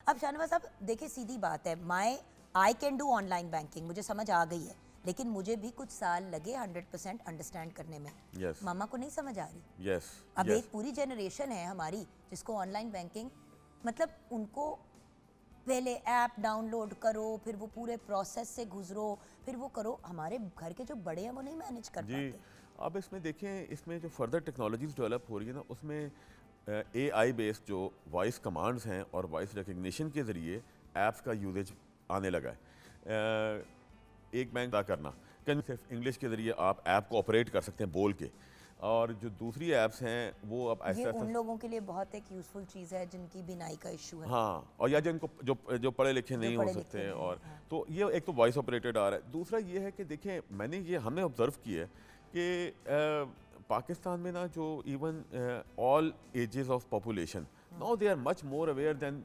अब शाहनवाज साहब देखिए, सीधी बात है, I can do online banking, मुझे समझ आ गई है, लेकिन मुझे भी कुछ साल लगे 100% अंडरस्टैंड करने में। Yes. मामा को नहीं समझ आ रही। यस अब एक पूरी जनरेशन है हमारी जिसको ऑनलाइन बैंकिंग, मतलब उनको पहले ऐप डाउनलोड करो, फिर वो पूरे प्रोसेस से गुजरो, फिर वो करो। हमारे घर के जो बड़े हैं वो नहीं मैनेज कर जी। पाते। अब इसमें देखें, इसमें जो फर्दर टेक्नोलॉजीज डेवलप हो रही है ना, उसमें AI बेस्ड जो वॉइस कमांड्स हैं और वॉइस रिकग्निशन के ज़रिए ऐप्स का यूजेज आने लगा है। एक बैंक अदा करना, कहीं सिर्फ इंग्लिश के ज़रिए आप ऐप को ऑपरेट कर सकते हैं बोल के, और जो दूसरी ऐप्स हैं वो अब ये ऐसा उन लोगों के लिए बहुत एक यूजफुल चीज़ है जिनकी बिनाई का इशू है। हाँ, और या जिनको जो पढ़े लिखे नहीं हो पढ़े लिखे सकते हैं, नहीं और हैं, हाँ। तो ये एक तो वॉइस ऑपरेटेड आ रहा है। दूसरा ये है कि देखें, हमने ऑब्जर्व किया है कि पाकिस्तान में ना जो even all ages of population now they are much more aware than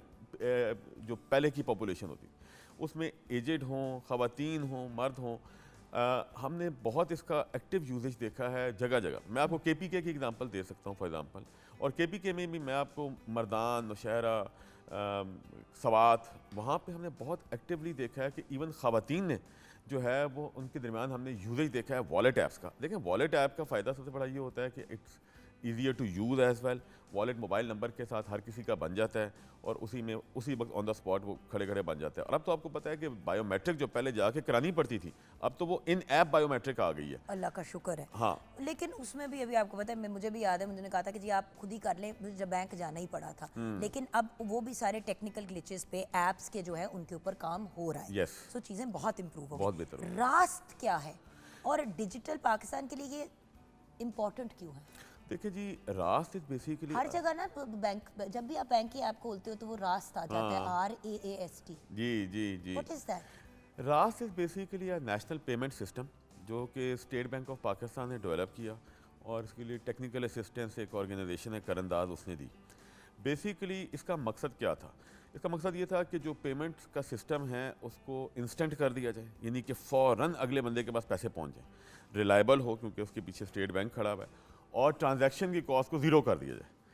जो पहले की पॉपुलेशन होती, उसमें एजेड हों, ख़वातीन हों, मर्द हों। हमने बहुत इसका एक्टिव यूजेज देखा है जगह जगह। मैं आपको KPK की एग्जांपल दे सकता हूँ फॉर एग्जांपल, और KPK में भी मैं आपको मर्दान, नौशहरा, सवात, वहाँ पे हमने बहुत एक्टिवली देखा है कि इवन ख़वातीन ने जो है वो उनके दरमियान हमने यूजेज देखा है वॉलेट ऐप्स का। देखें, वॉलेट ऐप का फ़ायदा सबसे बड़ा ये होता है कि it's easier to use as well. Wallet mobile number के साथ हर किसी का बन जाता है, और उसी वक्त ऑन द स्पॉट वो खड़े खड़े बन जाता है। और अब तो आपको पता है कि बायोमेट्रिक जो पहले जाके करानी पड़ती थी, अब तो वो इन ऐप बायोमेट्रिक आ गई है। अल्लाह का शुक्र है। हाँ, लेकिन उसमें भी अभी आपको पता है, मुझे भी याद है, मुझे कहा था कि जी आप खुद ही कर लें, मुझे जब बैंक जाना ही पड़ा था। लेकिन अब वो भी सारे टेक्निकल ग्लिचेस पे ऐप्स के जो है उनके ऊपर काम हो रहा है। Yes. सो चीज़ें बहुत इंप्रूव हो बहुत गई। बेहतर हो गई। रास्त क्या है और डिजिटल पाकिस्तान के लिए ये इम्पोर्टेंट क्यों है? देखिए जी, रास्त इज बेसिकली हर जगह ना बैंक, जब भी आप बैंक की ऐप खोलते हो तो वो रास्त आ जाता है, RAAST। जी जी जी। What is that? Raast is basically a national payment system जो कि स्टेट बैंक ऑफ पाकिस्तान ने डेवलप किया, और इसके लिए टेक्निकल असिस्टेंस एक ऑर्गेनाइजेशन है करंदाज, उसने दी। बेसिकली इसका मकसद क्या था? इसका मकसद ये था कि जो पेमेंट का सिस्टम है उसको इंस्टेंट कर दिया जाए, यानी कि फ़ौरन अगले बंदे के पास पैसे पहुंच जाए, रिलायबल हो क्योंकि उसके पीछे स्टेट बैंक खड़ा हुआ है, और ट्रांजैक्शन की कॉस्ट को ज़ीरो कर दिया जाए।